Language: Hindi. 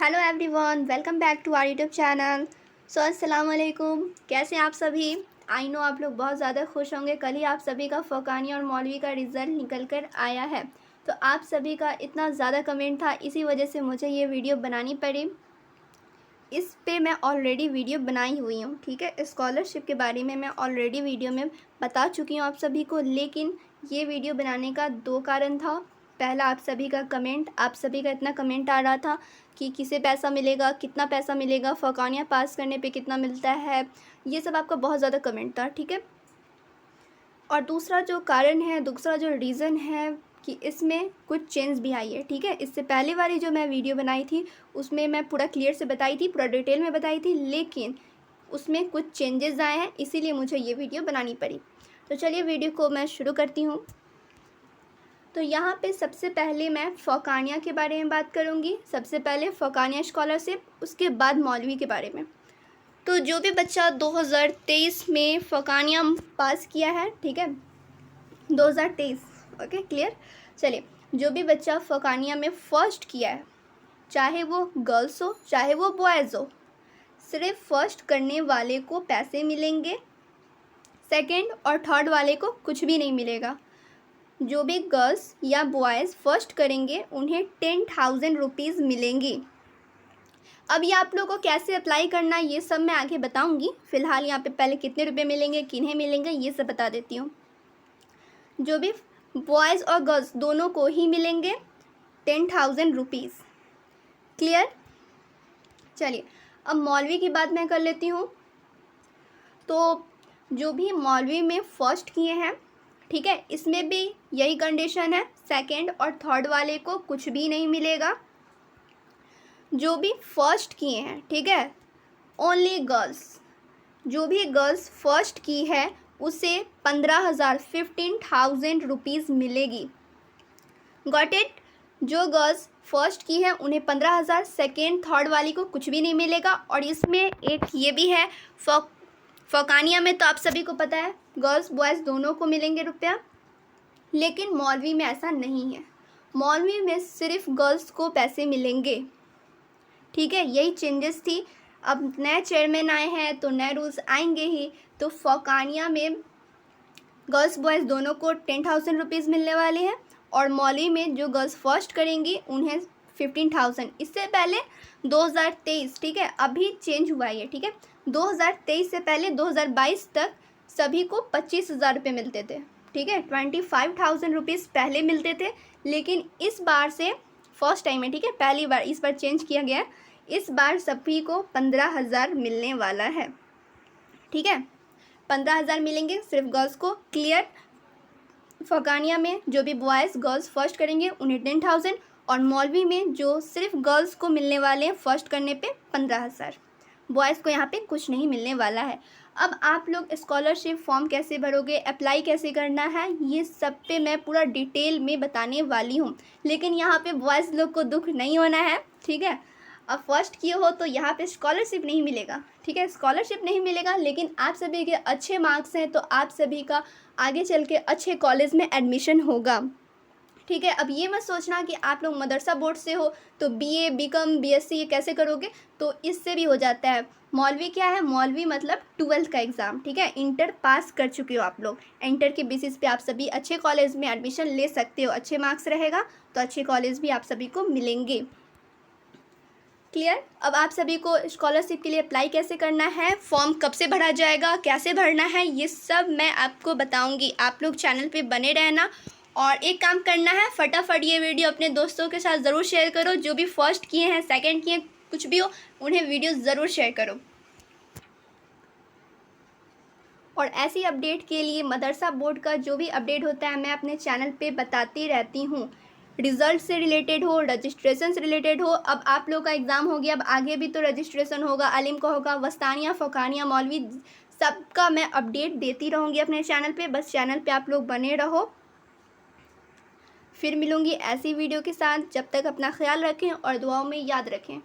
Hello everyone, welcome back to our YouTube channel. अस्सलाम वालेकुम। कैसे हैं आप सभी? आई नो आप लोग बहुत ज़्यादा खुश होंगे। कल ही आप सभी का फ़ोकानिया और मौलवी का रिज़ल्ट निकल कर आया है, तो आप सभी का इतना ज़्यादा कमेंट था, इसी वजह से मुझे ये वीडियो बनानी पड़ी। इस पे मैं ऑलरेडी वीडियो बनाई हुई हूँ, ठीक है। स्कॉलरशिप के बारे में मैं ऑलरेडी वीडियो में बता चुकी हूँ आप सभी को, लेकिन ये वीडियो बनाने का दो कारण था। पहला, आप सभी का कमेंट, आप सभी का इतना कमेंट आ रहा था कि किसे पैसा मिलेगा, कितना पैसा मिलेगा, फ़ोकानिया पास करने पे कितना मिलता है, ये सब आपका बहुत ज़्यादा कमेंट था, ठीक है। और दूसरा जो कारण है, दूसरा जो रीज़न है कि इसमें कुछ चेंज भी आई है, ठीक है। इससे पहले वाली जो मैं वीडियो बनाई थी उसमें मैं पूरा क्लियर से बताई थी, पूरा डिटेल में बताई थी, लेकिन उसमें कुछ चेंजेस आए हैं, इसीलिए मुझे ये वीडियो बनानी पड़ी। तो चलिए वीडियो को मैं शुरू करती हूँ। तो यहाँ पे सबसे पहले मैं फ़ोकानिया के बारे में बात करूँगी। सबसे पहले फ़ोकानिया स्कॉलरशिप, उसके बाद मौलवी के बारे में। तो जो भी बच्चा 2023 में फ़ोकानिया पास किया है, ठीक है, 2023, ओके क्लियर। चलिए, जो भी बच्चा फ़ोकानिया में फ़र्स्ट किया है, चाहे वो गर्ल्स हो चाहे वो बॉयज़ हो, सिर्फ फर्स्ट करने वाले को पैसे मिलेंगे, सेकंड और थर्ड वाले को कुछ भी नहीं मिलेगा। जो भी गर्ल्स या बॉयज़ फर्स्ट करेंगे उन्हें 10,000 रुपीज़ मिलेंगी। अब ये आप लोगों को कैसे अप्लाई करना है ये सब मैं आगे बताऊंगी। फ़िलहाल यहाँ पे पहले कितने रुपए मिलेंगे, किन्हें मिलेंगे, ये सब बता देती हूँ। जो भी बॉयज़ और गर्ल्स दोनों को ही मिलेंगे 10,000 रुपीज़, क्लियर। चलिए, अब मौलवी की बात मैं कर लेती हूँ। तो जो भी मौलवी में फ़र्स्ट किए हैं, ठीक है, इसमें भी यही कंडीशन है, सेकंड और थर्ड वाले को कुछ भी नहीं मिलेगा। जो भी फर्स्ट किए हैं, ठीक है, ओनली गर्ल्स, जो भी गर्ल्स फर्स्ट की है उसे 15,000 रुपीज़ मिलेगी। Got it. जो गर्ल्स फर्स्ट की है उन्हें 15,000, सेकेंड थर्ड वाली को कुछ भी नहीं मिलेगा। और इसमें एक ये भी है, फ़ोकानिया में तो आप सभी को पता है गर्ल्स बॉयज़ दोनों को मिलेंगे रुपया, लेकिन मौलवी में ऐसा नहीं है। मौलवी में सिर्फ गर्ल्स को पैसे मिलेंगे, ठीक है। यही चेंजेस थी। अब नए चेयरमैन आए हैं तो नए रूल्स आएंगे ही। तो फ़ोकानिया में गर्ल्स बॉयज़ दोनों को 10,000 रुपीज़ मिलने वाले हैं, और मौलवी में जो गर्ल्स फर्स्ट करेंगी उन्हें 15,000। इससे पहले 2023, ठीक है, अभी चेंज हुआ है ये, ठीक है। 2023 से पहले 2022 तक सभी को 25,000 रुपये मिलते थे, ठीक है। 25,000 रुपीज़ पहले मिलते थे, लेकिन इस बार से फर्स्ट टाइम है, ठीक है, पहली बार इस बार चेंज किया गया है। इस बार सभी को 15,000 मिलने वाला है, ठीक है। 15,000 मिलेंगे सिर्फ गर्ल्स को, क्लियर। फ़ोकानिया में जो भी बॉयज़ गर्ल्स फर्स्ट करेंगे उन्हें 10,000, और मौलवी में जो सिर्फ गर्ल्स को मिलने वाले हैं फर्स्ट करने पे 15,000। बॉयज़ को यहाँ पे कुछ नहीं मिलने वाला है। अब आप लोग स्कॉलरशिप फॉर्म कैसे भरोगे, अप्लाई कैसे करना है, ये सब पे मैं पूरा डिटेल में बताने वाली हूँ। लेकिन यहाँ पे बॉयज़ लोग को दुख नहीं होना है, ठीक है। अब फर्स्ट किए हो तो यहाँ पे स्कॉलरशिप नहीं मिलेगा, ठीक है, स्कॉलरशिप नहीं मिलेगा, लेकिन आप सभी के अच्छे मार्क्स हैं तो आप सभी का आगे चल के अच्छे कॉलेज में एडमिशन होगा, ठीक है। अब ये मत सोचना कि आप लोग मदरसा बोर्ड से हो तो बीए, बीकॉम, बीएससी ये कैसे करोगे, तो इससे भी हो जाता है। मौलवी क्या है, मौलवी मतलब 12th का एग्ज़ाम, ठीक है। इंटर पास कर चुके हो आप लोग, इंटर के बेसिस पे आप सभी अच्छे कॉलेज में एडमिशन ले सकते हो। अच्छे मार्क्स रहेगा तो अच्छे कॉलेज भी आप सभी को मिलेंगे, क्लियर। अब आप सभी को स्कॉलरशिप के लिए अप्लाई कैसे करना है, फॉर्म कब से भरा जाएगा, कैसे भरना है, ये सब मैं आपको बताऊंगी। आप लोग चैनल पे बने रहना। और एक काम करना है, फटाफट ये वीडियो अपने दोस्तों के साथ ज़रूर शेयर करो। जो भी फर्स्ट किए हैं, सेकंड किए, कुछ भी हो, उन्हें वीडियो ज़रूर शेयर करो। और ऐसी अपडेट के लिए मदरसा बोर्ड का जो भी अपडेट होता है मैं अपने चैनल पे बताती रहती हूँ। रिज़ल्ट से रिलेटेड हो, रजिस्ट्रेशन से रिलेटेड हो। अब आप लोग का एग्ज़ाम हो गया, अब आगे भी तो रजिस्ट्रेशन होगा, आलिम का होगा, वस्तानिया, फ़ोकानिया, मौलवी, सबका मैं अपडेट देती रहूँगी अपने चैनल पे। बस चैनल पे आप लोग बने रहो। फिर मिलूँगी ऐसी वीडियो के साथ। जब तक अपना ख्याल रखें और दुआओं में याद रखें।